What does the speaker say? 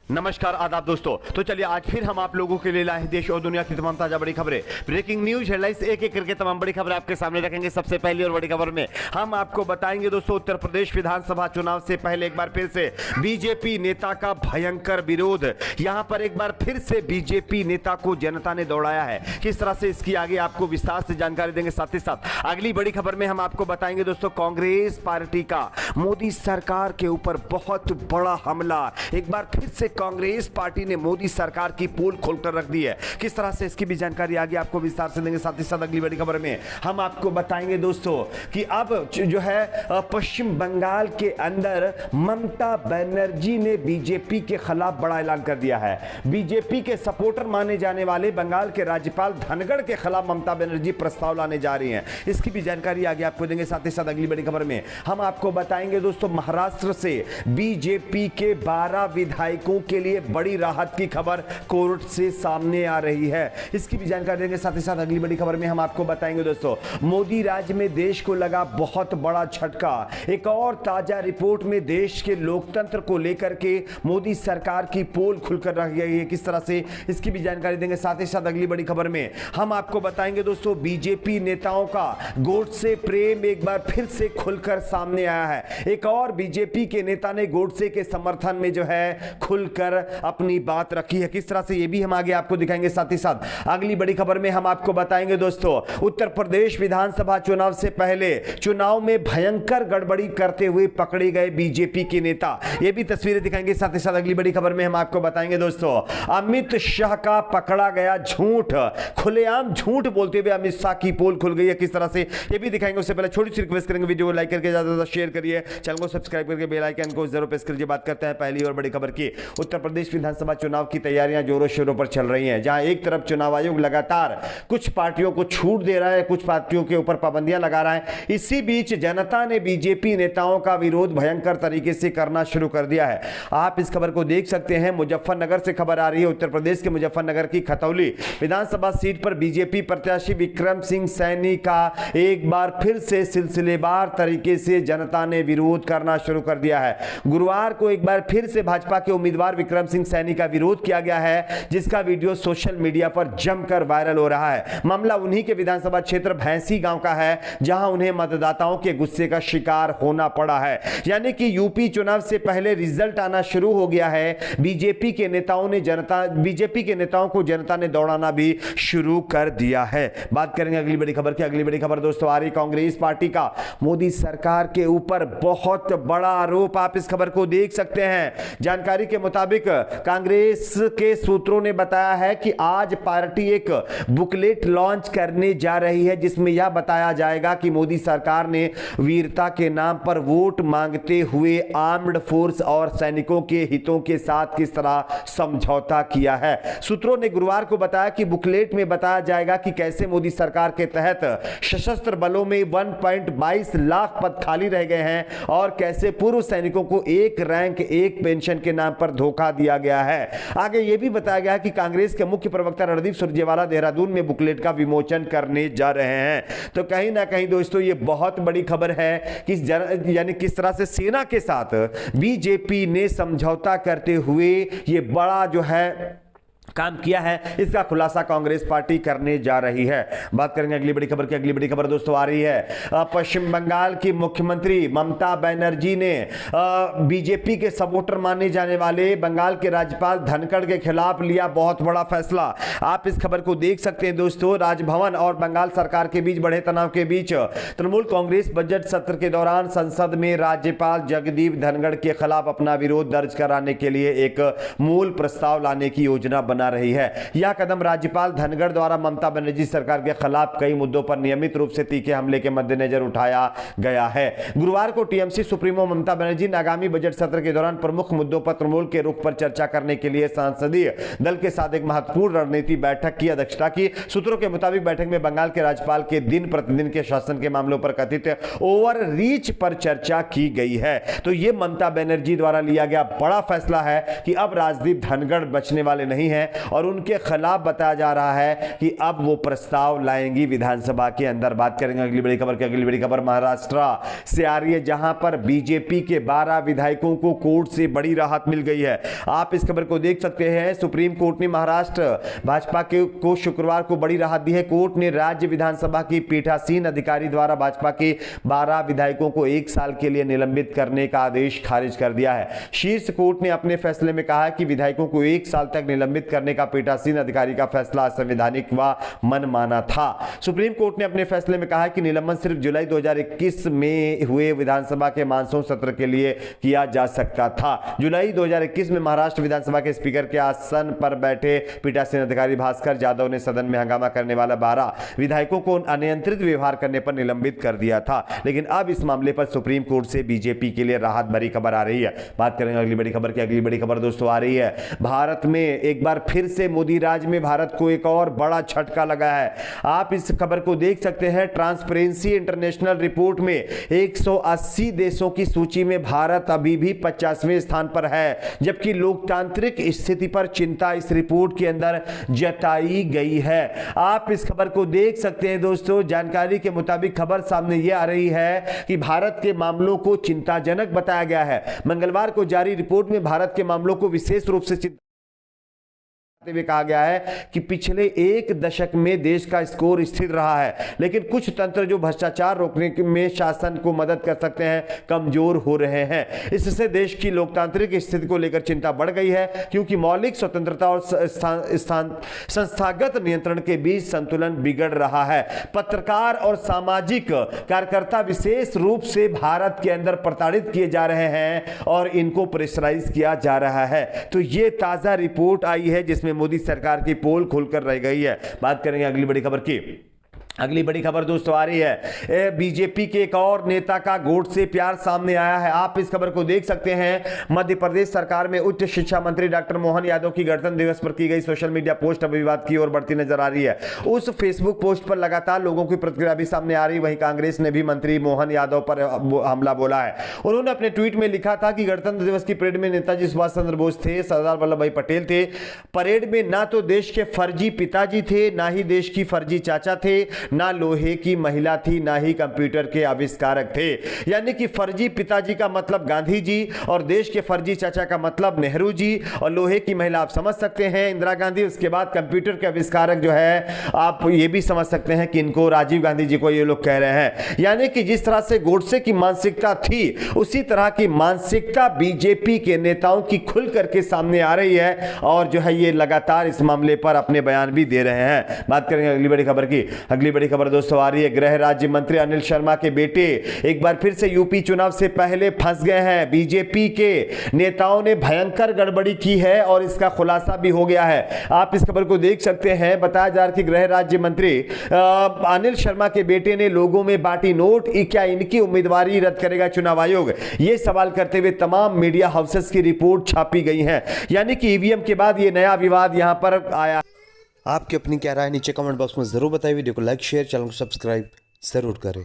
नमस्कार आदाब दोस्तों। तो चलिए आज फिर हम आप लोगों के लिए लाए हैं देश और दुनिया की तमाम ताजा बड़ी खबरें, ब्रेकिंग न्यूज, हेडलाइंस, एक एक करके तमाम बड़ी खबरें आपके सामने रखेंगे। सबसे पहली और बड़ी खबर में हम आपको बताएंगे दोस्तों, उत्तर प्रदेश विधानसभा चुनाव से पहले एक बार फिर से बीजेपी नेता का भयंकर विरोध। यहां पर एक बार फिर से बीजेपी नेता को जनता ने दौड़ाया है। किस तरह से, इसकी आगे आपको विस्तार से जानकारी देंगे। साथ ही साथ अगली बड़ी खबर में हम आपको बताएंगे दोस्तों, कांग्रेस पार्टी का मोदी सरकार के ऊपर बहुत बड़ा हमला। एक बार फिर से कांग्रेस पार्टी ने मोदी सरकार की पोल खोलकर रख दी है। किस तरह से, इसकी भी जानकारी आगे आपको विस्तार से देंगे। साथ ही साथ अगली बड़ी खबर में हम आपको बताएंगे दोस्तों कि अब जो है पश्चिम बंगाल के अंदर ममता बनर्जी ने बीजेपी के खिलाफ बड़ा ऐलान कर दिया है। बीजेपी के सपोर्टर माने जाने वाले बंगाल के राज्यपाल धनखड़ के खिलाफ ममता बनर्जी प्रस्ताव लाने जा रही हैं। इसकी भी जानकारी आगे आपको देंगे। साथ ही साथ अगली बड़ी खबर में हम आपको बताएंगे दोस्तों, महाराष्ट्र से बीजेपी के 12 विधायकों के लिए बड़ी राहत की खबर कोर्ट से सामने आ रही है। इसकी भी जानकारी देंगे। साथ ही साथ अगली बड़ी खबर में हम आपको बताएंगे दोस्तों, मोदी राज में देश को लगा बहुत बड़ा झटका। एक और ताजा रिपोर्ट में देश के लोकतंत्र को लेकर के मोदी सरकार की पोल खुलकर रख गई है। किस तरह से, इसकी भी जानकारी देंगे। साथ ही साथ अगली बड़ी खबर में हम आपको बताएंगे दोस्तों, बीजेपी नेताओं का गोडसे प्रेम एक बार फिर से खुलकर सामने आया है। एक और बीजेपी के नेता ने गोडसे के समर्थन में जो है खुलकर अपनी बात रखी है। किस तरह से, ये भी हम आगे आपको दिखाएंगे। साथ ही साथ अगली बड़ी खबर में हम आपको बताएंगे दोस्तों, उत्तर प्रदेश विधानसभा चुनाव से पहले चुनाव में भयंकर गड़बड़ी करते हुए पकड़े गए बीजेपी के नेता, ये भी तस्वीरें दिखाएंगे। साथ ही साथ अगली बड़ी खबर में हम आपको बताएंगे दोस्तों, अमित शाह का पकड़ा गया झूठ, खुलेआम झूठ बोलते हुए अमित शाह की पोल खुल गई है। किस तरह से, ये भी दिखाएंगे। उससे पहले छोटी सी रिक्वेस्ट करेंगे, वीडियो को लाइक करके ज्यादा से ज्यादा शेयर करिए, चैनल को सब्सक्राइब करके बेल आइकन को जरूर प्रेस करिए। बात करते हैं पहली और बड़ी खबर की। उत्तर प्रदेश विधानसभा चुनाव की तैयारियां जोरों शोरों पर चल रही हैं, जहां एक तरफ चुनाव आयोग लगातार कुछ पार्टियों को छूट दे रहा है, कुछ पार्टियों के ऊपर पाबंदियां लगा रहा है। इसी बीच जनता ने बीजेपी नेताओं का विरोध भयंकर तरीके से करना शुरू कर दिया है। आप इस खबर को देख सकते हैं, मुजफ्फरनगर से खबर आ रही है। उत्तर प्रदेश के मुजफ्फरनगर की खतौली विधानसभा सीट पर बीजेपी प्रत्याशी विक्रम सिंह सैनी का एक बार फिर से सिलसिलेवार तरीके से जनता ने विरोध करना शुरू कर दिया है। गुरुवार को एक बार फिर से भाजपा के उम्मीदवार विक्रम सिंह सैनी का विरोध किया गया है, जिसका वीडियो सोशल मीडिया पर जमकर वायरल हो रहा है। मामला उन्हीं के विधानसभा क्षेत्र भैंसी गांव का है, जहां उन्हें मतदाताओं के गुस्से का शिकार होना पड़ा है। यानी कि यूपी चुनाव से पहले रिजल्ट आना शुरू हो गया है। बीजेपी के नेताओं को जनता ने दौड़ाना भी शुरू कर दिया है। बात करेंगे अगली बड़ी खबर की। अगली बड़ी खबर दोस्तों आ रही कांग्रेस पार्टी का मोदी सरकार के ऊपर बहुत बड़ा आरोप। आप इस खबर को देख सकते हैं। जानकारी के मुताबिक कांग्रेस के सूत्रों ने बताया है कि आज पार्टी एक बुकलेट लॉन्च करने जा रही है, जिसमें यह बताया जाएगा कि मोदी सरकार ने वीरता के नाम पर वोट मांगते हुए आर्म्ड फोर्स और सैनिकों के हितों के साथ किस तरह समझौता किया है। सूत्रों ने गुरुवार को बताया कि बुकलेट में बताया जाएगा कि कैसे मोदी सरकार के तहत सशस्त्र बलों में 1.22 लाख पद खाली रह गए हैं और कैसे पूर्व सैनिकों को एक रैंक एक पेंशन के नाम पर धोखा दिया गया है। आगे यह भी बताया गया कि कांग्रेस के मुख्य प्रवक्ता रणदीप सुरजेवाला देहरादून में बुकलेट का विमोचन करने जा रहे हैं। तो कहीं ना कहीं दोस्तों ये बहुत बड़ी खबर है कि यानी किस तरह से सेना के साथ बीजेपी ने समझौता करते हुए ये बड़ा जो है काम किया है, इसका खुलासा कांग्रेस पार्टी करने जा रही है। बात करेंगे अगली बड़ी खबर की। अगली बड़ी खबर दोस्तों आ रही है, पश्चिम बंगाल की मुख्यमंत्री ममता बनर्जी ने बीजेपी के सपोर्टर माने जाने वाले बंगाल के राज्यपाल धनखड़ के खिलाफ लिया बहुत बड़ा फैसला। आप इस खबर को देख सकते हैं दोस्तों। राजभवन और बंगाल सरकार के बीच बढ़े तनाव के बीच तृणमूल कांग्रेस बजट सत्र के दौरान संसद में राज्यपाल जगदीप धनखड़ के खिलाफ अपना विरोध दर्ज कराने के लिए एक मूल प्रस्ताव लाने की योजना बना रही है। यह कदम राज्यपाल धनखड़ द्वारा ममता बनर्जी सरकार के खिलाफ कई मुद्दों पर नियमित रूप से तीखे हमले के मद्देनजर उठाया गया है। गुरुवार को टीएमसी सुप्रीमो ममता बनर्जी ने आगामी बजट सत्र के दौरान प्रमुख मुद्दों पर तृणमूल के रुख पर चर्चा करने के लिए संसदीय दल के साथ एक महत्वपूर्ण रणनीति बैठक की अध्यक्षता की। सूत्रों के मुताबिक बैठक में बंगाल के राज्यपाल के दिन प्रतिदिन के शासन के मामलों पर कथित ओवर रीच पर चर्चा की गई है। तो यह ममता बनर्जी द्वारा लिया गया बड़ा फैसला है कि अब राजदीप धनखड़ बचने वाले नहीं है। और उनके खिलाफ बताया जा रहा है कि अब वो प्रस्ताव लाएंगी विधानसभा के अंदर। बात करेंगे अगली बड़ी खबर की। अगली बड़ी खबर महाराष्ट्र से आ रही है, जहां पर बीजेपी के 12 विधायकों को कोर्ट से बड़ी राहत मिल गई है। आप इस खबर को देख सकते हैं। सुप्रीम कोर्ट ने महाराष्ट्र भाजपा को शुक्रवार को बड़ी राहत दी है। कोर्ट ने राज्य विधानसभा की पीठासीन अधिकारी द्वारा भाजपा के 12 विधायकों को 1 साल के लिए निलंबित करने का आदेश खारिज कर दिया है। शीर्ष कोर्ट ने अपने फैसले में कहा कि विधायकों को 1 साल तक निलंबित करने का पीठासीन अधिकारी का फैसला असंवैधानिक व मनमाना था। सुप्रीम कोर्ट ने अपने फैसले में कहा कि निलंबन सिर्फ जुलाई 2021 में हुए विधानसभा के मानसून सत्र के लिए किया जा सकता था। जुलाई 2021 में महाराष्ट्र विधानसभा के स्पीकर के आसन पर बैठे पीठासीन अधिकारी भास्कर जाधव ने सदन में हंगामा करने वाला 12 विधायकों को अनियंत्रित व्यवहार करने पर निलंबित कर दिया था। लेकिन अब इस मामले पर सुप्रीम कोर्ट से बीजेपी के लिए राहत भरी खबर आ रही है। बात करेंगे अगली बड़ी खबर की। अगली बड़ी खबर दोस्तों आ रही है, भारत में एक बार फिर से मोदी राज में भारत को एक और बड़ा झटका लगा है। आप इस खबर को देख सकते हैं। ट्रांसपेरेंसी इंटरनेशनल रिपोर्ट में 180 देशों की सूची में भारत अभी भी 50वें स्थान पर है, जबकि लोकतांत्रिक स्थिति पर चिंता इस रिपोर्ट के अंदर जताई गई है। आप इस खबर को देख सकते हैं दोस्तों। जानकारी के मुताबिक खबर सामने यह आ रही है कि भारत के मामलों को चिंताजनक बताया गया है। मंगलवार को जारी रिपोर्ट में भारत के मामलों को विशेष रूप से हुए कहा गया है कि पिछले 1 दशक में देश का स्कोर स्थिर रहा है, लेकिन कुछ तंत्र जो भ्रष्टाचार रोकने में शासन को मदद कर सकते हैं कमजोर हो रहे हैं। इससे देश की लोकतांत्रिक स्थिति को लेकर चिंता बढ़ गई है, क्योंकि मौलिक स्वतंत्रता और संस्थागत नियंत्रण के बीच संतुलन बिगड़ रहा है। पत्रकार और सामाजिक कार्यकर्ता विशेष रूप से भारत के अंदर प्रताड़ित किए जा रहे हैं और इनको प्रेशराइज किया जा रहा है। तो ये ताजा रिपोर्ट आई है जिसमें मोदी सरकार की पोल खुलकर रह गई है। बात करेंगे अगली बड़ी खबर की। अगली बड़ी खबर दोस्तों आ रही है, बीजेपी के एक और नेता का गोद से प्यार सामने आया है। आप इस खबर को देख सकते हैं। मध्य प्रदेश सरकार में उच्च शिक्षा मंत्री डॉक्टर मोहन यादव की गणतंत्र दिवस पर की गई सोशल मीडिया पोस्ट अब विवाद की ओर बढ़ती नजर आ रही है। उस फेसबुक पोस्ट पर लगातार लोगों की प्रतिक्रिया भी सामने आ रही। वहीं कांग्रेस ने भी मंत्री मोहन यादव पर हमला बोला है। उन्होंने अपने ट्वीट में लिखा था कि गणतंत्र दिवस की परेड में नेताजी सुभाष चंद्र बोस थे, सरदार वल्लभ भाई पटेल थे। परेड में ना तो देश के फर्जी पिताजी थे, ना ही देश की फर्जी चाचा थे, ना लोहे की महिला थी, ना ही कंप्यूटर के आविष्कारक थे। यानी कि फर्जी पिताजी का मतलब गांधी जी और देश के फर्जी चाचा का मतलब नेहरू जी, और लोहे की महिला आप समझ सकते हैं इंदिरा गांधी। उसके बाद कंप्यूटर के आविष्कारक जो है आप ये भी समझ सकते हैं कि इनको राजीव गांधी जी को ये लोग कह रहे हैं। यानी कि जिस तरह से गोडसे की मानसिकता थी, उसी तरह की मानसिकता बीजेपी के नेताओं की खुल करके सामने आ रही है, और जो है ये लगातार इस मामले पर अपने बयान भी दे रहे हैं। बात करेंगे अगली बड़ी खबर की। अगली बड़ी खबर दोस्तों आ रही है, गृह राज्य मंत्री अनिल शर्मा के बेटे एक बार फिर से यूपी चुनाव से पहले फंस गए हैं। बीजेपी के नेताओं ने भयंकर गड़बड़ी की है और इसका खुलासा भी हो गया है। आप इस खबर को देख सकते हैं। बताया जा रहा है कि गृह राज्य मंत्री अनिल शर्मा के बेटे ने लोगों में बांटी नोट, क्या इनकी उम्मीदवारी रद्द करेगा चुनाव आयोग? यह सवाल करते हुए तमाम मीडिया हाउसेस की रिपोर्ट छापी गई है। यानी कि ईवीएम के बाद यह नया विवाद यहां पर आया। आपकी अपनी क्या राय नीचे कमेंट बॉक्स में जरूर बताइए। वीडियो को लाइक शेयर, चैनल को सब्सक्राइब जरूर करें।